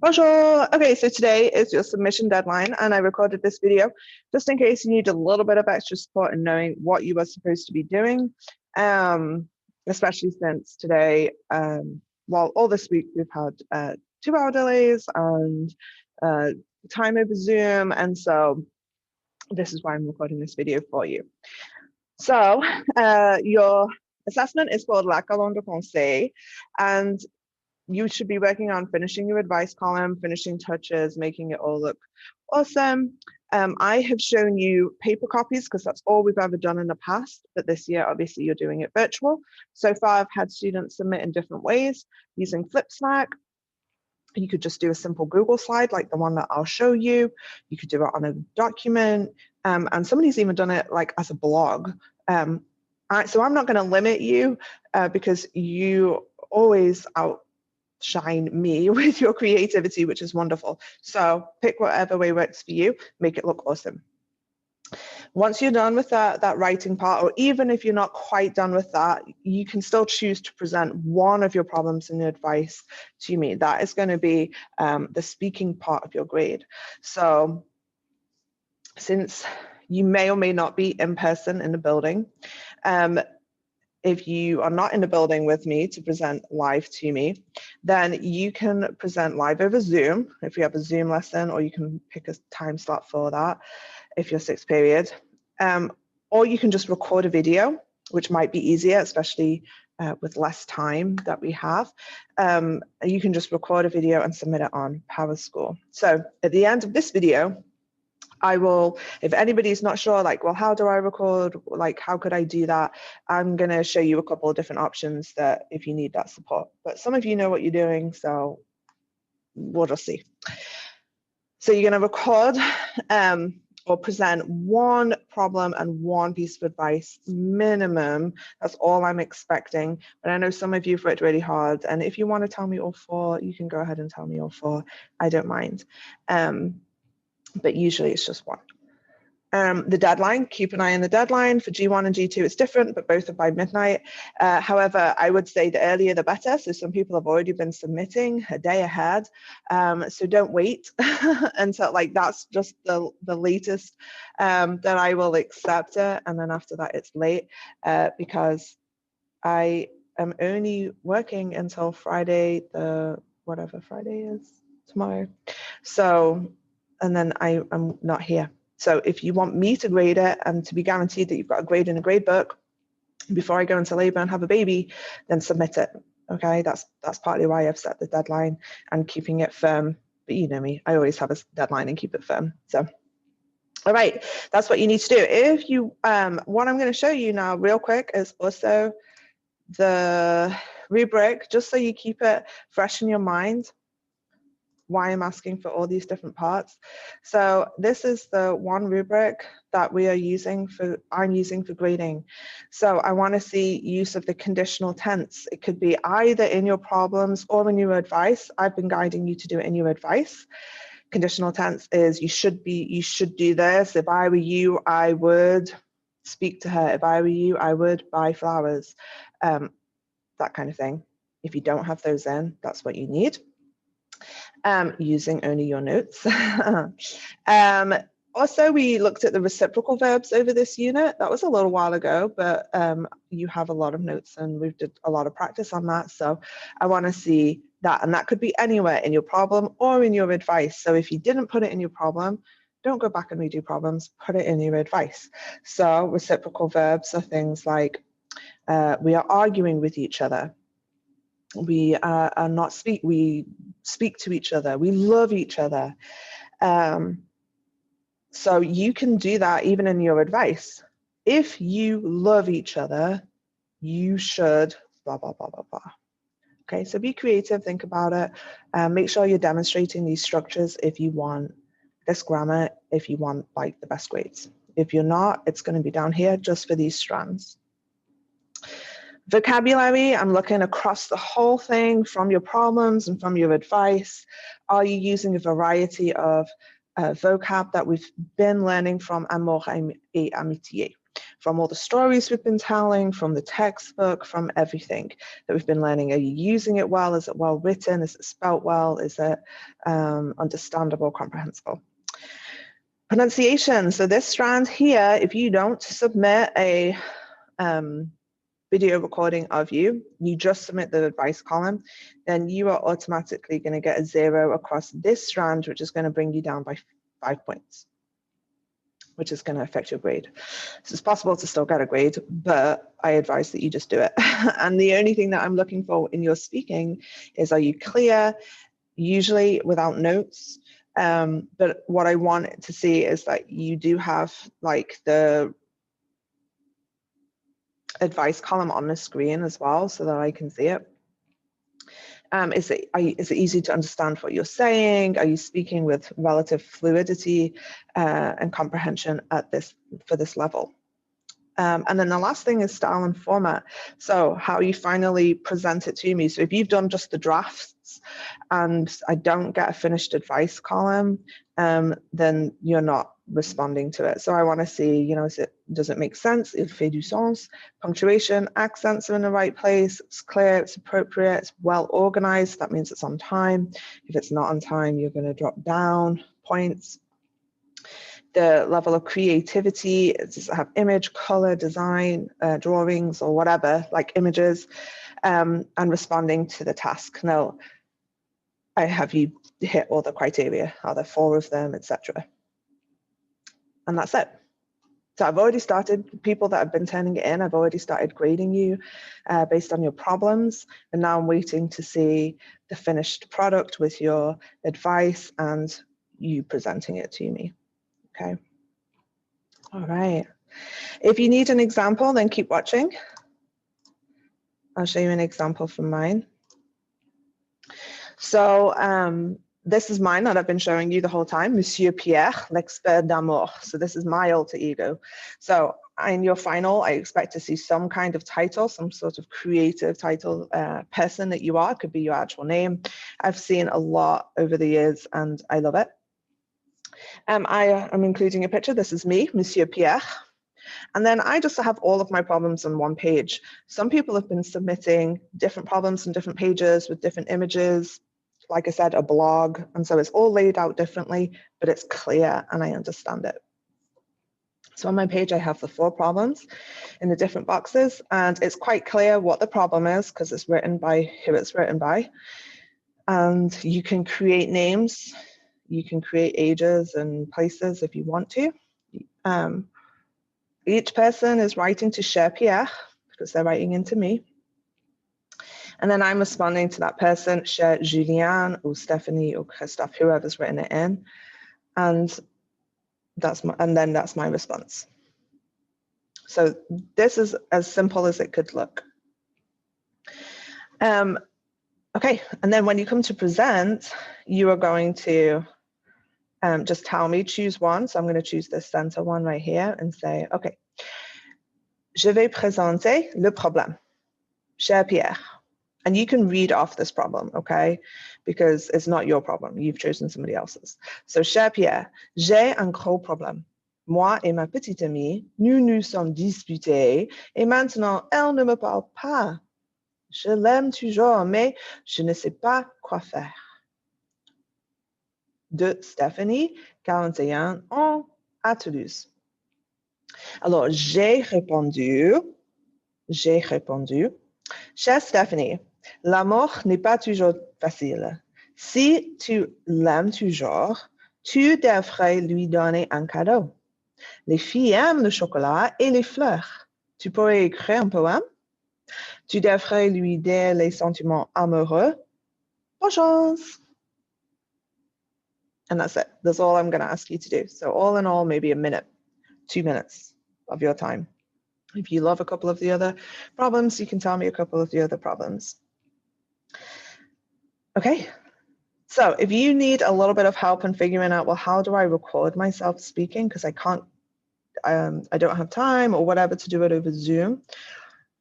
Bonjour. Okay, so today is your submission deadline, and I recorded this video just in case you need a little bit of extra support in knowing what you are supposed to be doing, especially since today, well, all this week we've had 2-hour delays and time over Zoom, and so this is why I'm recording this video for you. So your assessment is called La Colonne de Conseils, and you should be working on finishing your advice column, finishing touches, making it all look awesome. I have shown you paper copies because that's all we've ever done in the past, but this year, obviously, you're doing it virtual. So far, I've had students submit in different ways using FlipSnack. You could just do a simple Google slide like the one that I'll show you. You could do it on a document, and somebody's even done it like as a blog. So I'm not going to limit you because you always outshine me with your creativity, which is wonderful. So pick whatever way works for you, make it look awesome. Once you're done with that writing part, or even if you're not quite done with that, you can still choose to present one of your problems and advice to me. That is going to be the speaking part of your grade. So since you may or may not be in person in the building, if you are not in the building with me to present live to me, then you can present live over Zoom if you have a Zoom lesson, or you can pick a time slot for that if you're sixth period. Or you can just record a video, which might be easier, especially with less time that we have. You can just record a video and submit it on PowerSchool. So at the end of this video, I will, if anybody's not sure, like, well, how do I record? Like, how could I do that? I'm going to show you a couple of different options that if you need that support. But some of you know what you're doing, so we'll just see. So you're going to record or present one problem and one piece of advice minimum. That's all I'm expecting. But I know some of you have worked really hard. And if you want to tell me all four, you can go ahead and tell me all four. I don't mind. But usually it's just one. The deadline, keep an eye on the deadline. For G1 and G2, it's different, but both are by midnight. However, I would say the earlier the better. So some people have already been submitting a day ahead. So don't wait until, like, that's just the latest that I will accept it. And then after that, it's late because I am only working until Friday, whatever Friday is tomorrow. So, and then I'm not here. So if you want me to grade it and to be guaranteed that you've got a grade in a grade book before I go into labor and have a baby, then submit it. Okay, that's partly why I've set the deadline and keeping it firm. But you know me, I always have a deadline and keep it firm. So, all right, that's what you need to do. If you, what I'm going to show you now real quick is also the rubric, just so you keep it fresh in your mind, why I'm asking for all these different parts. So this is the one rubric that I'm using for grading. So I want to see use of the conditional tense. It could be either in your problems or in your advice. I've been guiding you to do it in your advice. Conditional tense is you should do this. If I were you, I would speak to her. If I were you, I would buy flowers. That kind of thing. If you don't have those in, that's what you need. Using only your notes. Also, we looked at the reciprocal verbs over this unit. That was a little while ago, but you have a lot of notes and we've did a lot of practice on that. So I want to see that, and that could be anywhere in your problem or in your advice. So if you didn't put it in your problem, don't go back and redo problems, put it in your advice. So reciprocal verbs are things like we are arguing with each other. We we speak to each other. We love each other. So you can do that even in your advice. If you love each other, you should blah, blah, blah, blah, blah. Okay, so be creative, think about it. Make sure you're demonstrating these structures if you want this grammar, if you want like the best grades. If you're not, it's going to be down here just for these strands. Vocabulary, I'm looking across the whole thing from your problems and from your advice. Are you using a variety of vocab that we've been learning from Amour et Amitié? from all the stories we've been telling, from the textbook, from everything that we've been learning. Are you using it well? Is it well written? Is it spelt well? Is it understandable, comprehensible? Pronunciation. So this strand here, if you don't submit a video recording of you, you just submit the advice column, then you are automatically going to get a 0 across this strand, which is going to bring you down by 5 points, which is going to affect your grade. So it's possible to still get a grade, but I advise that you just do it. And the only thing that I'm looking for in your speaking is, are you clear, usually without notes? But what I want to see is that you do have like the advice column on the screen as well, so that I can see it. Is it easy to understand what you're saying? Are you speaking with relative fluidity and comprehension at for this level? And then the last thing is style and format. So how you finally present it to me. So if you've done just the drafts and I don't get a finished advice column, then you're not responding to it. So I want to see, you know, does it make sense? Il fait du sens. Punctuation, accents are in the right place. It's clear, it's appropriate, it's well organized. That means it's on time. If it's not on time, you're going to drop down points. The level of creativity, does it have image, color, design, drawings, or whatever, like images, and responding to the task. Now, have you hit all the criteria? Are there 4 of them, etc.? And that's it. So I've already started, people that have been turning it in, I've already started grading you based on your problems. And now I'm waiting to see the finished product with your advice and you presenting it to me. Okay. All right. If you need an example, then keep watching. I'll show you an example from mine. So this is mine that I've been showing you the whole time, Monsieur Pierre, l'expert d'amour. So this is my alter ego. So in your final, I expect to see some kind of title, some sort of creative title, person that you are. It could be your actual name. I've seen a lot over the years and I love it. I am including a picture. This is me, Monsieur Pierre. And then I just have all of my problems on one page. Some people have been submitting different problems on different pages with different images, like I said, a blog. And so it's all laid out differently, but it's clear and I understand it. So on my page, I have the 4 problems in the different boxes, and it's quite clear what the problem is because it's written by who it's written by. And you can create names, you can create ages and places if you want to. Each person is writing to Cher Pierre because they're writing into me. And then I'm responding to that person, Cher Julien or Stephanie or Christophe, whoever's written it in. And that's my response. So this is as simple as it could look. Okay, and then when you come to present, you are going to just tell me, choose one. So I'm going to choose the center one right here and say, okay, je vais présenter le problème, cher Pierre. And you can read off this problem, okay? Because it's not your problem. You've chosen somebody else's. So, cher Pierre, j'ai un gros problème. Moi et ma petite amie, nous nous sommes disputés et maintenant, elle ne me parle pas. Je l'aime toujours, mais je ne sais pas quoi faire. De Stephanie, 41 ans, à Toulouse. Alors, j'ai répondu, chère Stephanie, l'amour n'est pas toujours facile. Si tu l'aimes toujours, tu devrais lui donner un cadeau. Les filles aiment le chocolat et les fleurs. Tu pourrais écrire un poème. Tu devrais lui dire les sentiments amoureux. Bonne chance. And that's it. That's all I'm going to ask you to do. So all in all, maybe a minute, 2 minutes of your time. If you love a couple of the other problems, you can tell me a couple of the other problems. Okay. So if you need a little bit of help in figuring out, well, how do I record myself speaking? Because I can't, I don't have time or whatever to do it over Zoom.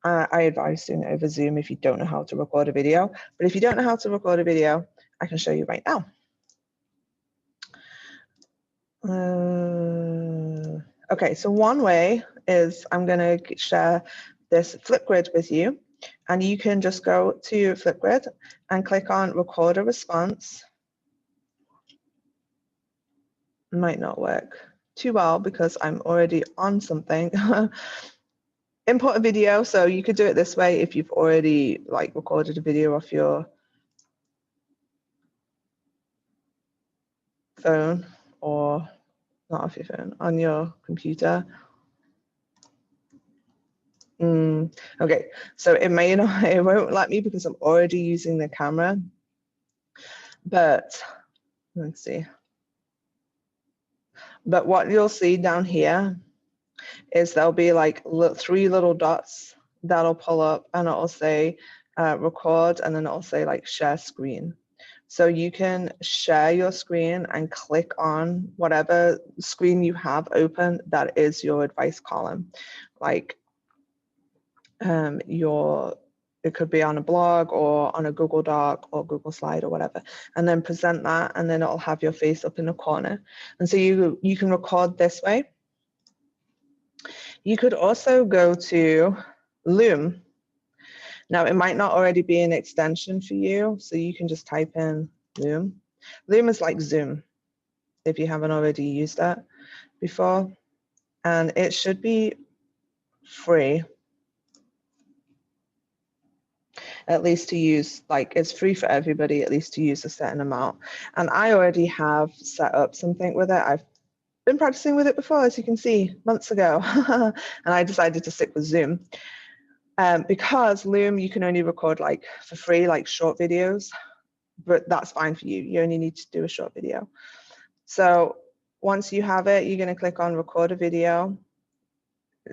I advise doing it over Zoom if you don't know how to record a video. But if you don't know how to record a video, I can show you right now. Okay, so one way is I'm going to share this Flipgrid with you, and you can just go to Flipgrid and click on record a response. It might not work too well because I'm already on something. Import a video, so you could do it this way if you've already like recorded a video off your phone, or not off your phone, on your computer. Okay, so it may not, it won't let me because I'm already using the camera, but let's see. But what you'll see down here is there'll be like three little dots that'll pull up, and it'll say record, and then it'll say like share screen. So you can share your screen and click on whatever screen you have open that is your advice column. Like it could be on a blog or on a Google Doc or Google Slide or whatever, and then present that, and then it'll have your face up in the corner. And so you can record this way. You could also go to Loom. Now, it might not already be an extension for you, so you can just type in Loom. Loom is like Zoom, if you haven't already used that before, and it should be free, at least to use. Like, it's free for everybody, at least to use a certain amount. And I already have set up something with it. I've been practicing with it before, as you can see, months ago, and I decided to stick with Zoom. Because Loom, you can only record like for free, like short videos, but that's fine for you. You only need to do a short video. So once you have it, you're going to click on record a video.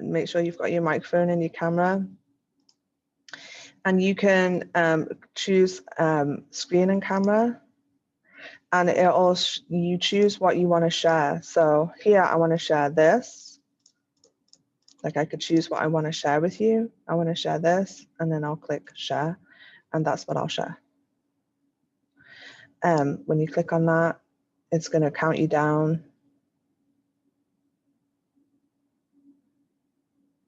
Make sure you've got your microphone and your camera. And you can choose screen and camera. And you choose what you want to share. So here I want to share this. Like, I could choose what I want to share with you. I want to share this, and then I'll click share, and that's what I'll share. When you click on that, it's going to count you down.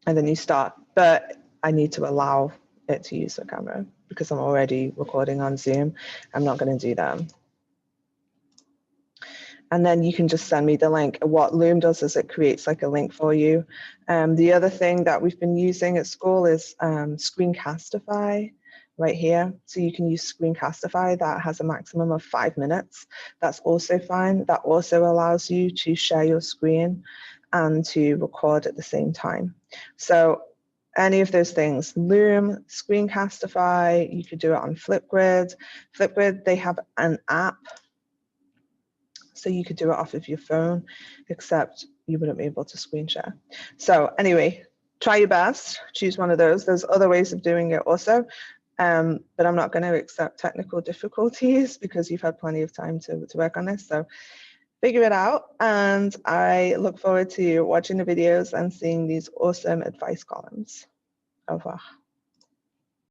And then you start, but I need to allow it to use the camera because I'm already recording on Zoom. I'm not going to do that. And then you can just send me the link. What Loom does is it creates like a link for you. The other thing that we've been using at school is Screencastify right here. So you can use Screencastify. That has a maximum of 5 minutes. That's also fine. That also allows you to share your screen and to record at the same time. So any of those things, Loom, Screencastify, you could do it on Flipgrid. Flipgrid, they have an app, so you could do it off of your phone, except you wouldn't be able to screen share. So anyway, try your best, choose one of those. There's other ways of doing it also, but I'm not going to accept technical difficulties because you've had plenty of time to work on this. So figure it out, and I look forward to watching the videos and seeing these awesome advice columns. Au revoir.